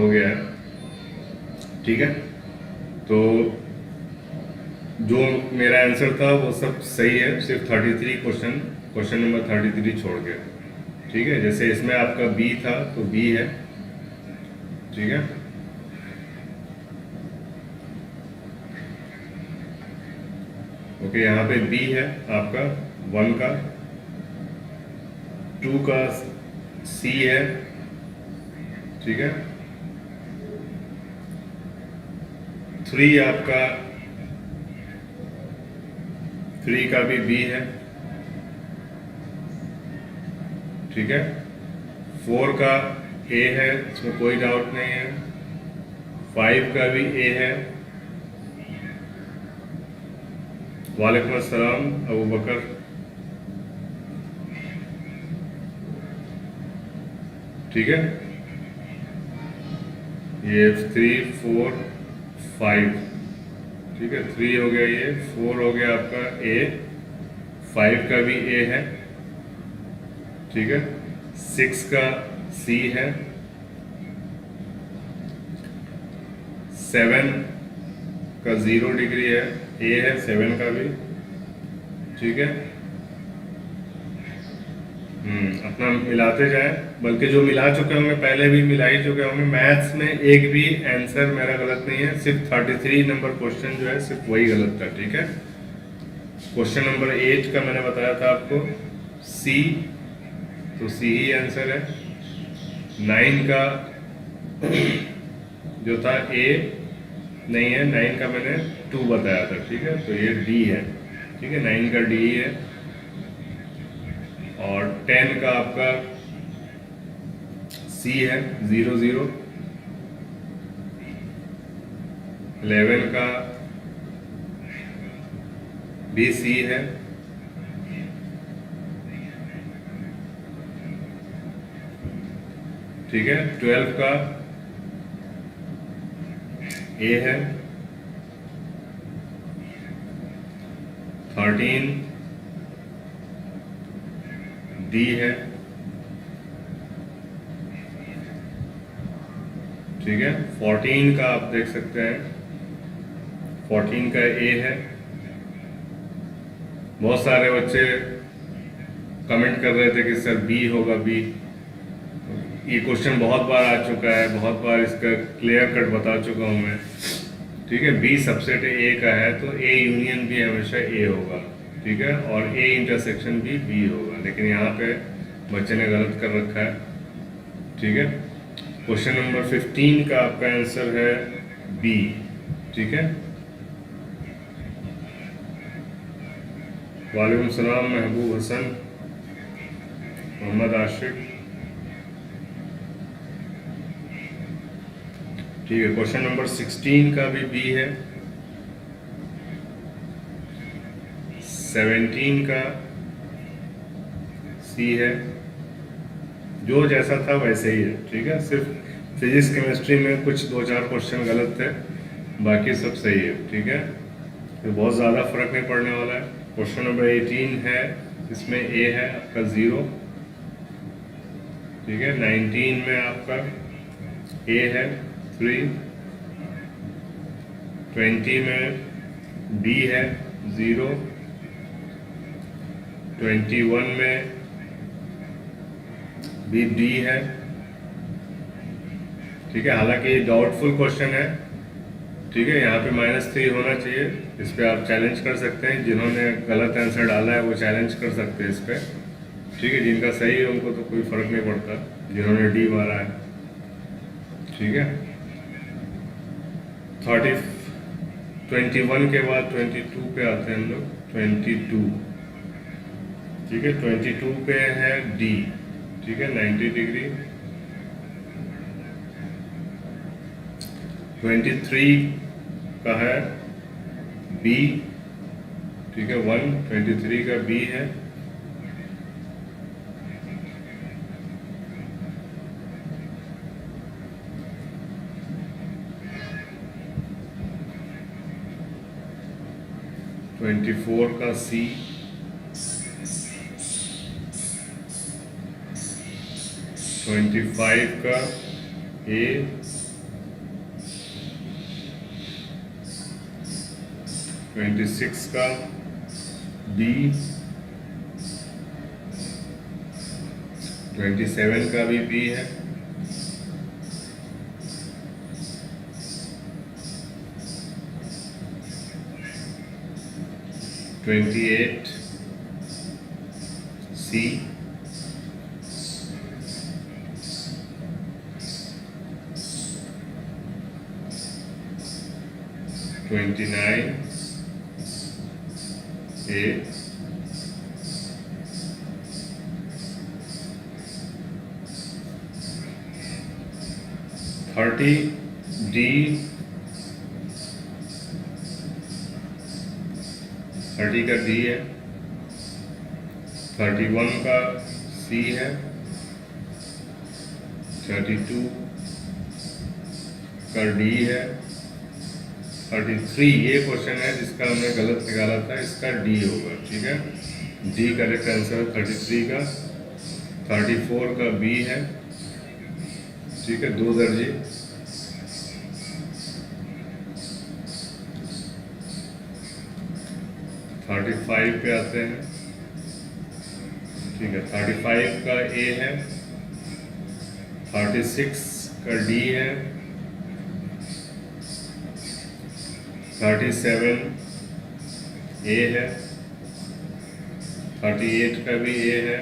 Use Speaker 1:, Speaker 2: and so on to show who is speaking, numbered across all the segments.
Speaker 1: हो गया है, ठीक है। तो जो मेरा आंसर था वो सब सही है, सिर्फ 33 क्वेश्चन नंबर 33 छोड़ के, ठीक है। जैसे इसमें आपका बी था तो बी है, ठीक है। ओके, यहाँ पे बी है आपका 1 का, 2 का सी है, ठीक है। 3 आपका 3 का भी बी है, ठीक है। 4 का ए है, इसमें कोई डाउट नहीं है। 5 का भी ए है। वालेकुम अस्सलाम अबू बकर। ठीक है, ये 3 4 5, ठीक है। 3 हो गया, ये 4 हो गया आपका ए, 5 का भी ए है, ठीक है। 6 का सी है, 7 का 0 डिग्री है, ए है 7 का भी, ठीक है। अपना मिलाते जाए, बल्कि जो मिला चुके होंगे पहले भी मिला ही चुके होंगे। मैथ्स में एक भी आंसर मेरा गलत नहीं है, सिर्फ 33 नंबर क्वेश्चन जो है सिर्फ वही गलत था, ठीक है। क्वेश्चन नंबर 8 का मैंने बताया था आपको सी, तो सी ही आंसर है। 9 का जो था ए नहीं है, 9 का मैंने 2 बताया था, ठीक है। तो ये डी है, ठीक है, 9 का डी है। और 10 का आपका सी है 0 0। 11 का भी सी है, ठीक है। 12 का ए है। 13 डी है, ठीक है। 14 का आप देख सकते हैं, 14 का ए है। बहुत सारे बच्चे कमेंट कर रहे थे कि सर बी होगा, बी। ये क्वेश्चन बहुत बार आ चुका है, बहुत बार इसका क्लियर कट बता चुका हूँ मैं, ठीक है। बी सबसेट ए का है तो ए यूनियन भी हमेशा ए होगा, ठीक है। और ए इंटरसेक्शन भी बी होगा, लेकिन यहाँ पे बच्चे ने गलत कर रखा है, ठीक है। क्वेश्चन नंबर 15 का आपका आंसर है बी, ठीक है। वालेकुम सलाम महबूब हसन, मोहम्मद आशिक, ठीक है। क्वेश्चन नंबर 16 का भी बी है। 17 का सी है, जो जैसा था वैसे ही है, ठीक है। सिर्फ फिजिक्स केमिस्ट्री में कुछ 2-4 क्वेश्चन गलत थे, बाकी सब सही है, ठीक है। तो बहुत ज़्यादा फर्क नहीं पड़ने वाला है। क्वेश्चन नंबर 18 है, इसमें ए है आपका 0, ठीक है। 19 में आपका ए है 3, 20 में डी है 0, 21 में भी डी है, ठीक है। हालांकि ये डाउटफुल क्वेश्चन है, ठीक है। यहाँ पे -3 होना चाहिए, इस पर आप चैलेंज कर सकते हैं। जिन्होंने गलत आंसर डाला है वो चैलेंज कर सकते हैं इस पर, ठीक है। जिनका सही है उनको तो कोई फर्क नहीं पड़ता, जिन्होंने डी मारा है, ठीक है। 21 के बाद 22 पे आते हैं हम लोग, 22, ठीक है। 22 पे है डी, ठीक है, 90 डिग्री। 23 का है बी, ठीक है। 1 23 का बी है। ट्वेंटी 24 का सी, 25 का ए, 26 का बी, 27 का भी बी है, 28 सी, 29 ए, 30 डी, 30 का डी है, 31 का सी है, 32 का डी है, 33 ये क्वेश्चन है जिसका हमने गलत निकाला था, इसका डी होगा। ठीक है, डी करेक्ट आंसर 33 का। 34 का बी है। ठीक है, 2 दर्जे। 35 पे आते हैं। ठीक है, 35 का ए है, 36 का डी है, 37 ए है, 38 का भी ए है,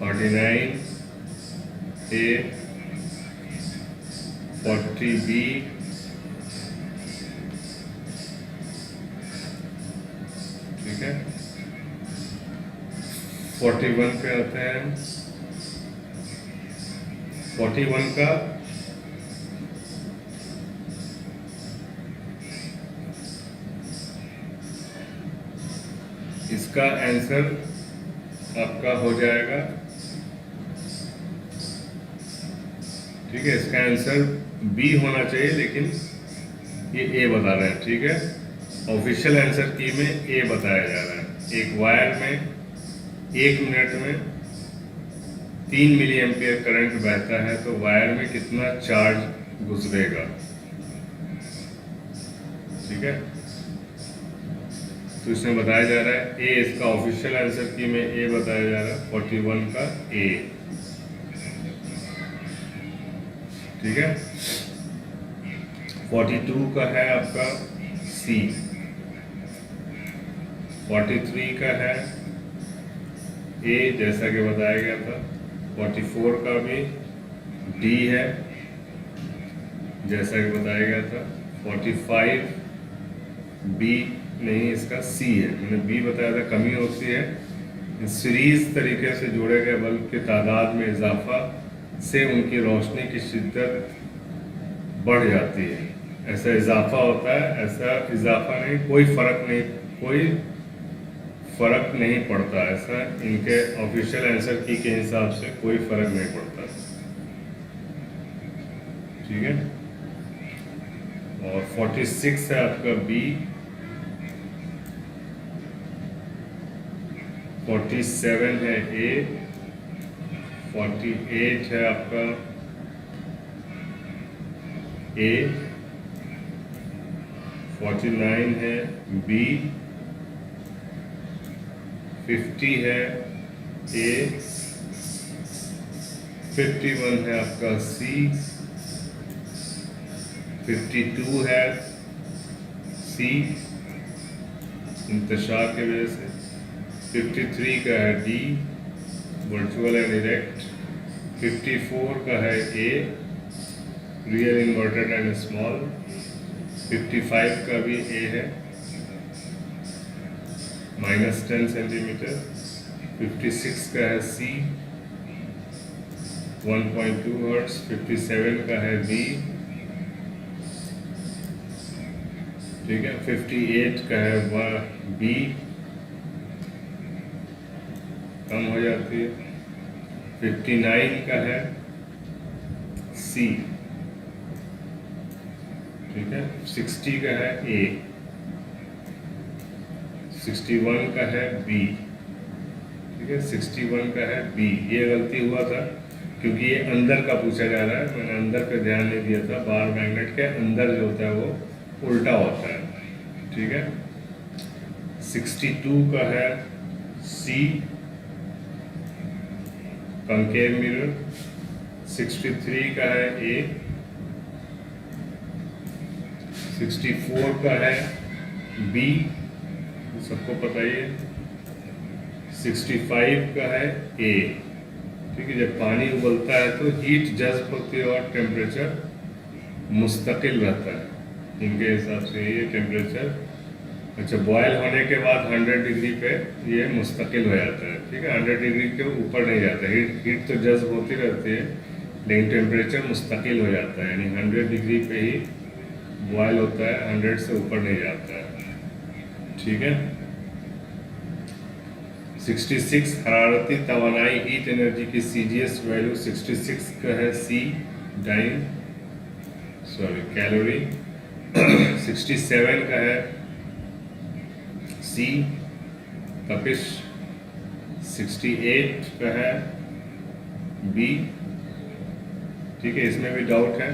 Speaker 1: 39 ए, 40 बी, ठीक है। 41 पे आते हैं। 41 का इसका आंसर आपका हो जाएगा। ठीक है, इसका आंसर बी होना चाहिए, लेकिन ये ए बता रहे हैं। ठीक है, ऑफिशियल आंसर की में ए बताया जा रहा है। एक वायर में 1 मिनट में 3 मिली एम्पियर करंट बहता है, तो वायर में कितना चार्ज गुजरेगा। ठीक है, तो इसमें बताया जा रहा है ए, इसका ऑफिशियल आंसर की में ए बताया जा रहा है, 41 का ए। ठीक है, 42 का है आपका सी, 43 का है ए जैसा कि बताया गया था, 44 का भी डी है जैसा कि बताया गया था, 45 बी नहीं, इसका सी है। मैंने बी बताया था, कमी होती है सीरीज तरीके से जोड़े गए बल्ब की तादाद में इजाफा से उनकी रोशनी की शिद्दत बढ़ जाती है। ऐसा इजाफा होता है, ऐसा इजाफा नहीं, कोई फर्क नहीं पड़ता। ऐसा इनके ऑफिशियल आंसर की के हिसाब से कोई फर्क नहीं पड़ता। ठीक है, और 46 है आपका बी, 47 है ए, 48 है आपका ए, 49 है बी, 50 है ए, 51 है आपका सी, 52 है सी इंतशार की वजह से, 53 का है डी वर्चुअल एंड इरेक्ट, 54 का है a real inverted and small, 55 का भी ए है -10 सेंटीमीटर, 56 का है सी 1.2 हर्ट्ज, 57 का है बी। ठीक है, 58 का है बी कम हो जाती है, 59 का है सी। ठीक है, 60 का है ए, 61 का है बी। ठीक है, 61 का है बी। ये गलती हुआ था, क्योंकि ये अंदर का पूछा जा रहा है, मैंने अंदर पे ध्यान नहीं दिया था। बार मैग्नेट के अंदर जो होता है वो उल्टा होता है, ठीक है। 62 का है सी, कंकेव मिरर। 63 का है ए। 64 का है बी, सबको पता ही है। 65 का है ए, ठीक है। जब पानी उबलता है तो हीट जज्ब होती है और टेम्परेचर मुस्तकिल रहता है। इनके हिसाब से ये टेम्परेचर, अच्छा, बॉयल होने के बाद 100 डिग्री पे ये मुस्तकिल हो जाता है, ठीक है। 100 डिग्री के ऊपर नहीं जाता। हीट तो जज्ब होती रहती है, लेकिन टेम्परेचर मुस्तकिल हो जाता है, यानी 100 डिग्री पे ही बॉयल होता है, 100 से ऊपर नहीं जाता है, ठीक है। 66 हरारती तवानाई हीट एनर्जी की CGS वैल्यू 66 का है सी, कैलोरी। 67 का है सी, तपिश। 68 का है बी, ठीक है, इसमें भी डाउट है।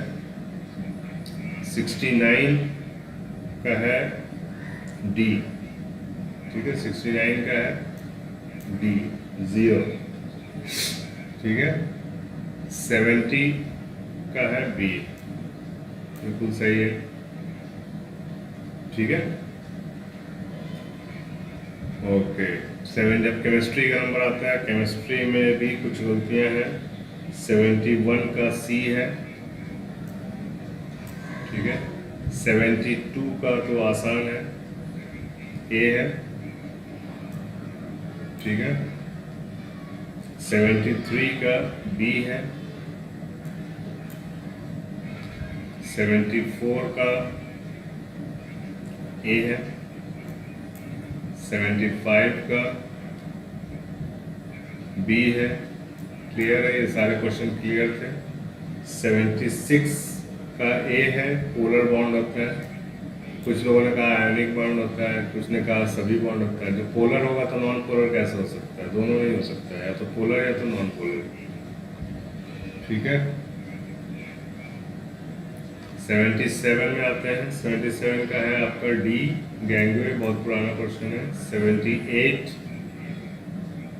Speaker 1: 69 का है डी, ठीक है। 69 का है डी, 0, ठीक है। 70 का है बी, बिल्कुल सही है, ठीक है। ओके, 7 जब केमिस्ट्री का नंबर आता है, केमिस्ट्री में भी कुछ गलतियां हैं। 71 का सी है, ठीक है। 72 का तो आसान है, ए है, ठीक है। 73 का बी है। 74 का ए है। 75 का बी है। क्लियर है, ये सारे क्वेश्चन क्लियर थे। 76 का ए है, पोलर बॉन्ड होता है। कुछ लोगों ने कहा आयनिक बॉन्ड होता है, कुछ ने कहा सभी बॉन्ड होता है। जो पोलर होगा तो नॉन पोलर कैसे हो सकता है? दोनों नहीं हो सकता है, या तो पोलर या तो नॉन पोलर, ठीक है। 77 में आते हैं। 77 का है आपका डी, गैंगवे, बहुत पुराना क्वेश्चन है। 78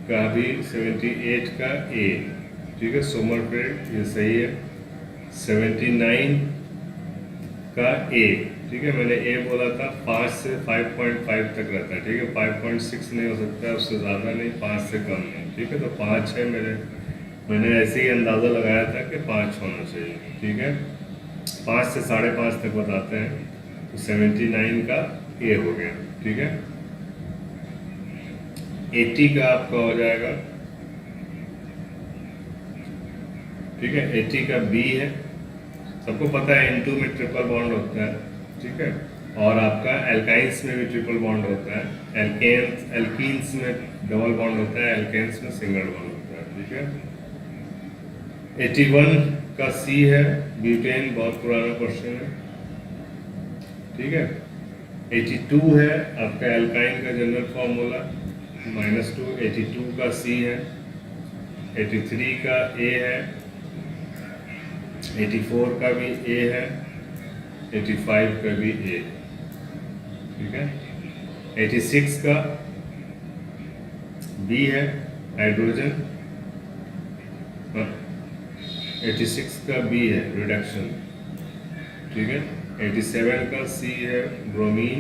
Speaker 1: का भी 78 का ए, ठीक है। सोमरफेल्ड, ये सही है। 79 का ए, ठीक है। मैंने ए बोला था, 5 से 5.5 तक रहता है, ठीक है। 5.6 नहीं हो सकता, उससे ज़्यादा नहीं, 5 से कम नहीं, ठीक है। तो 5 है, मैंने ऐसे ही अंदाज़ा लगाया था कि 5 होना चाहिए, ठीक है। 5 से 5.5 तक बताते हैं, तो 79 का ए हो गया, ठीक है। 80 का आपका हो जाएगा, ठीक है। 80 का बी है। सबको पता है N2 में ट्रिपल बॉन्ड होता है, ठीक है। और आपका एल्काइंस में भी ट्रिपल बॉन्ड होता है। एल्कीन्स में डबल बॉन्ड होता है, एल्केन्स में सिंगल बॉन्ड होता है, ठीक है। 81 का सी है, ब्यूटेन, बहुत पुराना क्वेश्चन है, ठीक है। 82 है आपका एल्काइन का जनरल फॉर्मूला, -2। 82 का सी है। 83 का ए है। 84 का भी ए है। 85 का भी ए, ठीक है। 86 का बी है, हाइड्रोजन। 86 का बी है, रिडक्शन, ठीक है। 87 का सी है, ब्रोमीन।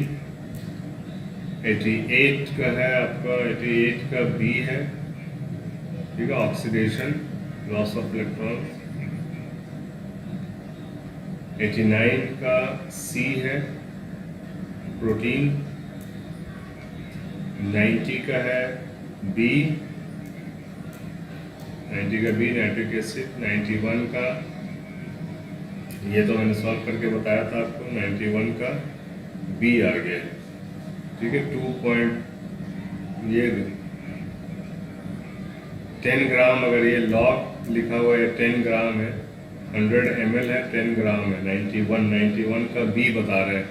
Speaker 1: 88 का है आपका, 88 का बी है, ठीक है, ऑक्सीडेशन, लॉस ऑफ इलेक्ट्रॉन। 89 का सी है, प्रोटीन। 90 का है बी, 90 का बी, नाइट्रिक एसिड। 91 का, ये तो मैंने सॉल्व करके बताया था आपको, 91 का बी आ गया, ठीक है। 10 ग्राम, अगर ये लॉग लिखा हुआ है 10 ग्राम है, 100 ml है, 10 ग्राम है। 91 का बी बता रहे हैं,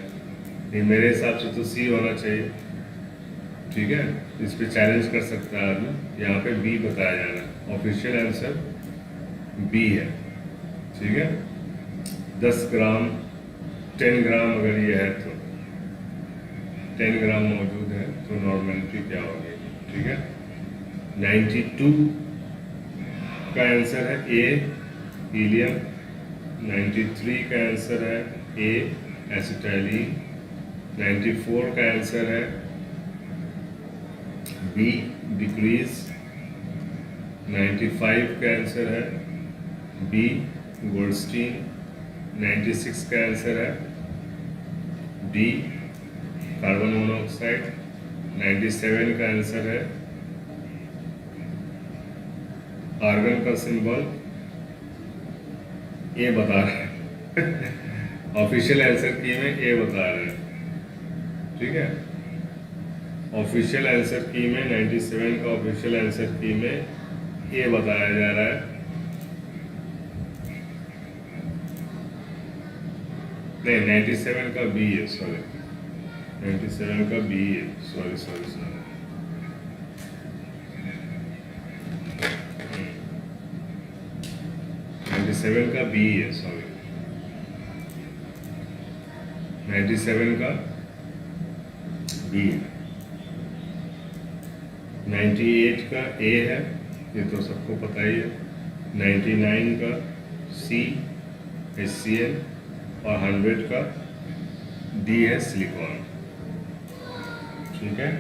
Speaker 1: ये मेरे हिसाब से तो सी होना चाहिए, ठीक है। इस पे चैलेंज कर सकता है आदमी, यहाँ पे बी बताया जा रहा है। ऑफिशियल आंसर बी है, ठीक है। 10 ग्राम 10 ग्राम अगर ये है तो 10 ग्राम मौजूद है तो नॉर्मेलिटी क्या होगी, ठीक है। 92 का आंसर है ए हीलियम, 93 का आंसर है ए एसिटाइलिन, 94 का आंसर है बी डिक्रीज, 95 का आंसर है बी गोल्डस्टीन, 96 का आंसर है डी कार्बन मोनोऑक्साइड, 97 का आंसर है आर्गन का सिंबल ए बता रहे हैं ऑफिशियल आंसर की में ए बता रहे हैं, ठीक है। ऑफिशियल आंसर की में 97 का ऑफिशियल आंसर की में ए बताया जा रहा है। नहीं, 97 का बी है, सॉरी 97 का बी है, सॉरी सॉरी सॉरी 97 का बी है, सॉरी 97 का बी है। 98 का ए है, ये तो सबको पता ही है। 99 का सी HCl और 100 का डी है सिलिकॉन, ठीक है।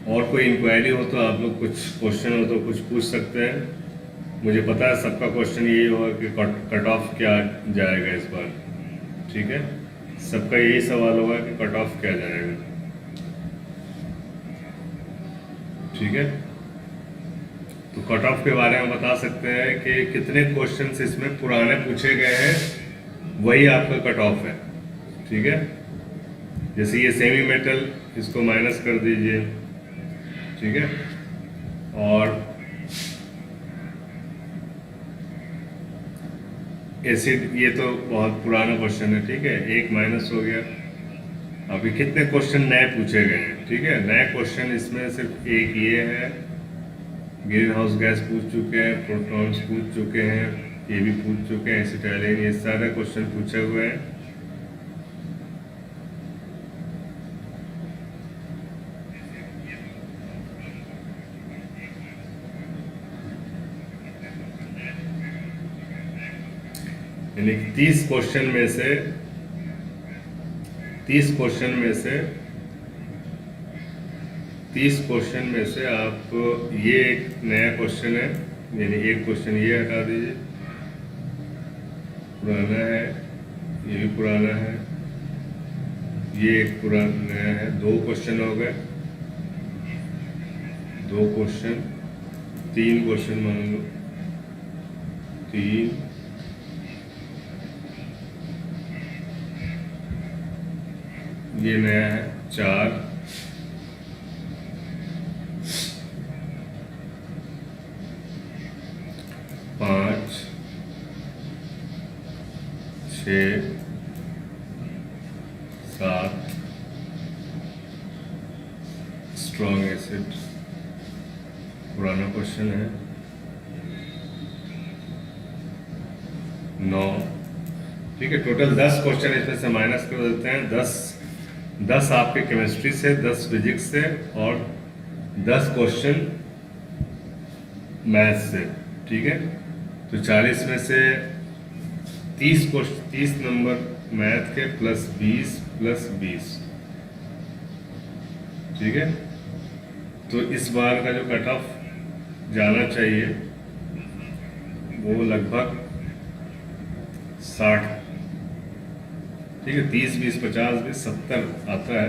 Speaker 1: और कोई इंक्वायरी हो तो आप लोग, कुछ क्वेश्चन हो तो कुछ पूछ सकते हैं। मुझे पता है सबका क्वेश्चन यही होगा कि कट ऑफ क्या जाएगा इस बार, ठीक है। सबका यही सवाल होगा कि कट ऑफ क्या जाएगा, ठीक है। तो कट ऑफ के बारे में बता सकते हैं कि कितने क्वेश्चंस इसमें पुराने पूछे गए हैं, वही आपका कट ऑफ है, ठीक है। जैसे ये सेमी मेटल, इसको माइनस कर दीजिए, ठीक है। और एसिड, ये तो बहुत पुराना क्वेश्चन है, ठीक है, एक माइनस हो गया। अभी कितने क्वेश्चन नए पूछे गए हैं, ठीक है। नए क्वेश्चन इसमें सिर्फ एक ये है, ग्रीन हाउस गैस पूछ चुके हैं, प्रोटॉन्स पूछ चुके हैं, ये भी पूछ चुके हैं, एसिटाइलिन, ये सारे क्वेश्चन पूछे हुए हैं। यानी 30 क्वेश्चन में से 30 क्वेश्चन में से आप ये एक नया क्वेश्चन है, यानी एक क्वेश्चन ये हटा दीजिए, पुराना है, ये भी पुराना है, ये एक पुराना नया है। 2 क्वेश्चन हो गए, 2 क्वेश्चन, 3 क्वेश्चन मान लो, 3, ये नया है 4, 5, 6, 7 स्ट्रॉन्ग एसिड, पुराना क्वेश्चन है। 9, ठीक है। टोटल 10 क्वेश्चन इसमें से माइनस कर देते हैं। 10 आपके केमिस्ट्री से, 10 फिजिक्स से और 10 क्वेश्चन मैथ से, ठीक है। तो 40 में से 30 नंबर मैथ के प्लस 20, ठीक है। तो इस बार का जो कट ऑफ जाना चाहिए वो लगभग 60, ठीक है। 30, 20, 50, 20, 70 आता है,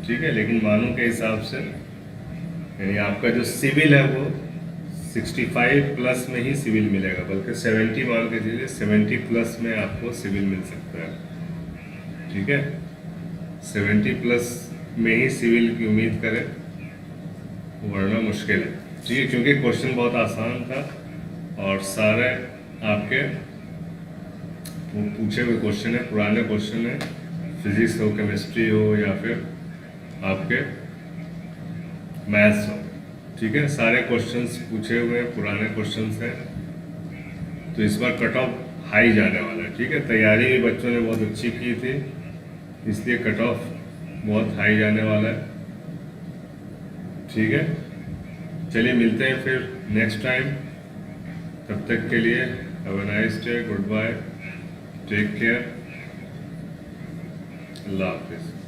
Speaker 1: ठीक है। लेकिन मानों के हिसाब से, यानी आपका जो सिविल है वो 65 प्लस में ही सिविल मिलेगा, बल्कि 70 मान के चलिए, 70 प्लस में आपको सिविल मिल सकता है, ठीक है। 70 प्लस में ही सिविल की उम्मीद करें, वरना मुश्किल है, ठीक है। क्योंकि क्वेश्चन बहुत आसान था और सारे आपके पूछे हुए क्वेश्चन है, पुराने क्वेश्चन है, फिजिक्स हो, केमिस्ट्री हो या फिर आपके मैथ्स हो, ठीक है, सारे क्वेश्चंस पूछे हुए हैं, पुराने क्वेश्चंस हैं, तो इस बार कट ऑफ हाई जाने वाला है। ठीक है, तैयारी भी बच्चों ने बहुत अच्छी की थी, इसलिए कट ऑफ बहुत हाई जाने वाला है। ठीक है, चलिए मिलते हैं फिर नेक्स्ट टाइम। तब तक के लिए have a nice day, goodbye, take care, अल्लाह हाफिज़।